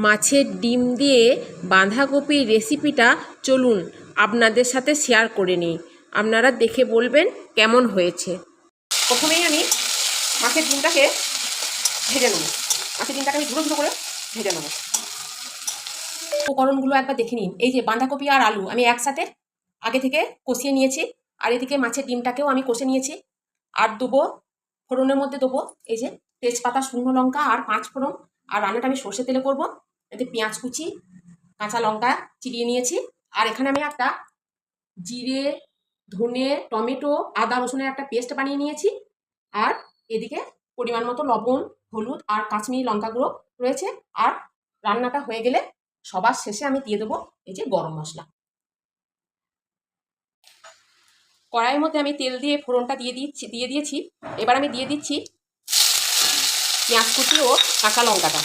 মাছের ডিম দিয়ে বাঁধাকপির রেসিপিটা চলুন আপনাদের সাথে শেয়ার করে নিই। আপনারা দেখে বলবেন কেমন হয়েছে। প্রথমেই আমি মাছের ডিমটাকে ভেজে নেব। মাছের ডিমটাকে আমি ঝুড়ো করে ভেজে নেব। উপকরণগুলো একবার দেখে নিন। এই যে বাঁধাকপি আর আলু আমি একসাথে আগে থেকে কষিয়ে নিয়েছি, আর এদিকে মাছের ডিমটাকেও আমি কষে নিয়েছি। আর দেবো ফোড়নের মধ্যে দেবো এই যে তেজপাতা, শুকনো লঙ্কা আর 5 ফোড়ন। আর রান্নাটা আমি সর্ষে তেলে করবো। এতে পেঁয়াজ কুচি, কাঁচা লঙ্কা চিরিয়ে নিয়েছি। আর এখানে আমি একটা জিরে, ধনে, টমেটো, আদা রসুনের একটা পেস্ট বানিয়ে নিয়েছি। আর এদিকে পরিমাণ মতো লবণ, হলুদ আর কাশ্মীরি লঙ্কা গুঁড়ো রয়েছে। আর রান্নাটা হয়ে গেলে সবার শেষে আমি দিয়ে দেবো এই যে গরম মশলা। কড়াইয়ের মধ্যে আমি তেল দিয়ে ফোড়নটা দিয়ে দিয়েছি। এবার আমি দিয়ে দিচ্ছি পেঁয়াজ কুচি ও কাঁচা লঙ্কাটা।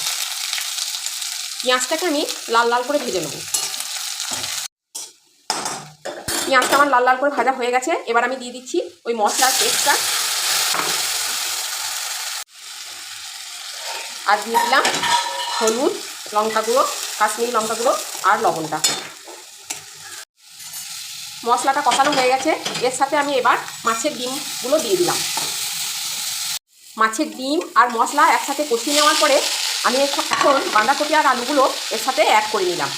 পেঁয়াজটাকে আমি লাল লাল করে ভেজে নেব। পেঁয়াজটা আমার লাল লাল করে ভাজা হয়ে গেছে। এবার আমি দিয়ে দিচ্ছি ওই মশলার পেস্টটা, আর দিয়ে দিলাম হলুদ, লঙ্কা গুঁড়ো, কাশ্মীরি লঙ্কা গুঁড়ো আর লবণটা। মশলাটা কষানো হয়ে গেছে। এর সাথে আমি এবার মাছের ডিমগুলো দিয়ে দিলাম। মাছের ডিম আর মশলা একসাথে কষিয়ে নেওয়ার পরে আমি এখন বাঁধাকপি আর আলুগুলো এর সাথে অ্যাড করে নিলাম।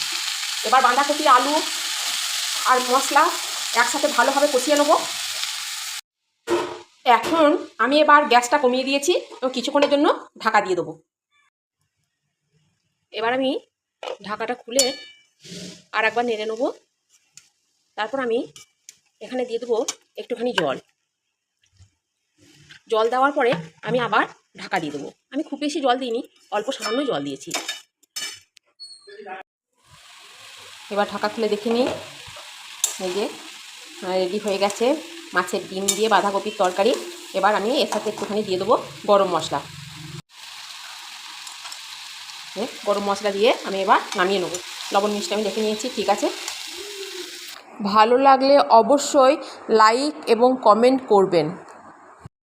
এবার বাঁধাকপি, আলু আর মশলা একসাথে ভালোভাবে কষিয়ে নেব। এখন আমি এবার গ্যাসটা কমিয়ে দিয়েছি এবং কিছুক্ষণের জন্য ঢাকা দিয়ে দেবো। এবার আমি ঢাকাটা খুলে আর একবার নেড়ে নেব। তারপর আমি এখানে দিয়ে দেবো একটুখানি জল। জল দেওয়ার পরে আমি আবার ঢাকা দিয়ে দেবো। আমি খুব বেশি জল দিইনি, অল্প সামান্য জল দিয়েছি। এবার ঢাকা খুলে দেখে নিই। এই যে রেডি হয়ে গেছে মাছের ডিম দিয়ে বাঁধাকপির তরকারি। এবার আমি এর সাথে একটুখানি দিয়ে দেবো গরম মশলা। গরম মশলা দিয়ে আমি এবার নামিয়ে নেবো। লবণ মিষ্টি আমি দেখে নিয়েছি, ঠিক আছে। ভালো লাগলে অবশ্যই লাইক এবং কমেন্ট করবেন।